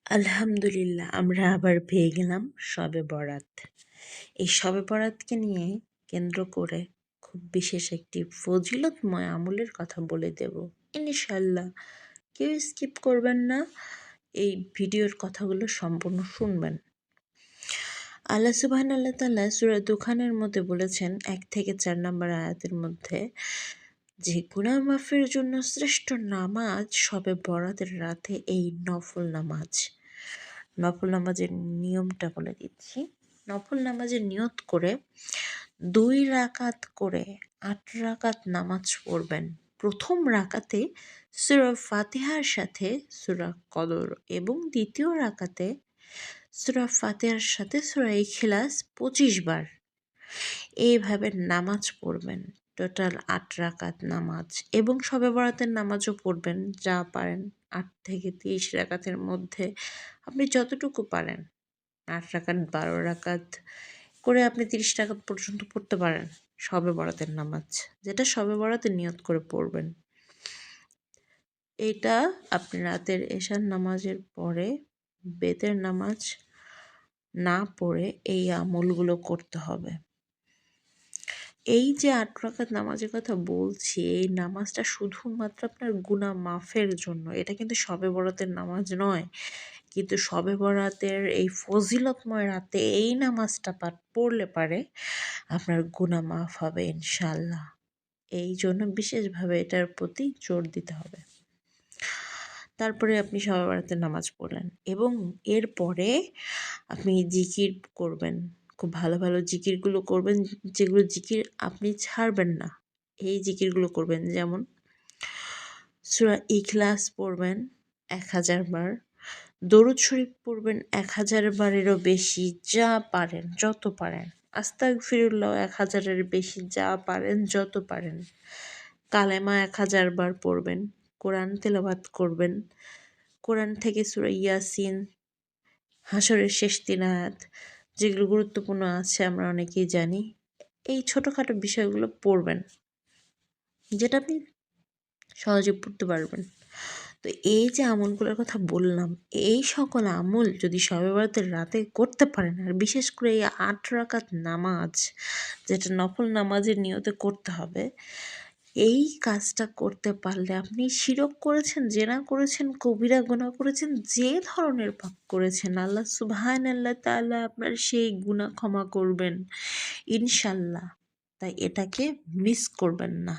আলহামদুলিল্লাহ আমরা আবার পেয়ে গেলাম শবে বরাত। এই শবে বরাতকে নিয়ে কেন্দ্র করে খুব বিশেষ একটি ফজিলতময় আমলের কথা বলে দেব ইনশাল্লাহ। কেউ স্কিপ করবেন না, এই ভিডিওর কথাগুলো সম্পূর্ণ শুনবেন। আল্লাহ সুবহানাহু তাআলা সূরা দুখানের মধ্যে বলেছেন 1 থেকে 4 নম্বর আয়াতের মধ্যে যে গুনাহ মাফের জন্য শ্রেষ্ঠ নামাজ শবে বরাতের রাতে এই নফল নামাজ। নফল নামাজের নিয়মটা বলে দিচ্ছি। নফল নামাজের নিয়ত করে 2 রাকাত করে 8 রাকাত নামাজ পড়বেন। প্রথম রাকাতে সূরা ফাতিহার সাথে সূরা কদর এবং দ্বিতীয় রাকাতে সূরা ফাতিহার সাথে সূরা ইখলাস 25 বার এইভাবে নামাজ পড়বেন। টোটাল 8 রাকাত নামাজ এবং শবে বরাতের নামাজও পড়বেন যা পারেন। 8 থেকে 30 রাকাতের মধ্যে আপনি যতটুকু পারেন, 8 রাকাত 12 রাকাত করে আপনি 30 রাকাত পর্যন্ত পড়তে পারেন শবে বরাতের নামাজ, যেটা শবে বরাতের নিয়ত করে পড়বেন। এটা আপনি রাতের এশার নামাজের পরে বেতের নামাজ না পড়ে এই আমলগুলো করতে হবে। এই যে 8 রাকাত নামাজের কথা বলছি, এই নামাজটা শুধুমাত্র আপনার গুনাহ মাফের জন্য। এটা কিন্তু শবে বরাতের নামাজ নয়। কিন্তু শবে বরাতের এই ফজিলতময় রাতে এই নামাজটা পড়লে পারে আপনার গুনাহ মাফ হবে ইনশাআল্লাহ। এই জন্য বিশেষভাবে এটার প্রতি জোর দিতে হবে। তারপরে আপনি শবে বরাতের নামাজ পড়লেন এবং এরপরে আপনি জিকির করবেন। খুব ভালো ভালো জিকিরগুলো করবেন, যেগুলো জিকির আপনি ছাড়বেন না। এই জিকিরগুলো করবেন, যেমন সূরা ইখলাস পড়বেন 1000 বার, দরুদ শরীফ পড়বেন 1000 বারেরও বেশি, যা পারেন যত পারেন। আস্তাগফিরুল্লাহ 1000-এর বেশি, যা পারেন যত পারেন। কালেমা 1000 বার পড়বেন, কোরআন তেলাওয়াত করবেন। কোরআন থেকে সূরা ইয়াসিন, হাশরের শেষ 3 আয়াত, যেগুলো গুরুত্বপূর্ণ আছে আমরা অনেকেই জানি। এই ছোটোখাটো বিষয়গুলো পড়বেন, যেটা আপনি সহজে পড়তে পারবেন। তো এই যে আমলগুলোর কথা বললাম, এই সকল আমল যদি শবে বরাতের রাতে করতে পারেন, আর বিশেষ করে এই 8 রাকাত নামাজ, যেটা নফল নামাজের নিয়তে করতে হবে, এই কাজটা করতে পারলে আপনি শিরক করেছেন, জেনা করেছেন, কবিরা গুনাহ করেছেন, যে ধরনের পাপ করেছেন, আল্লাহ সুবহানাল্লাহ তাআলা আপনার সেই গুনাহ ক্ষমা করবেন ইনশাল্লাহ। তাই এটাকে মিস করবেন না।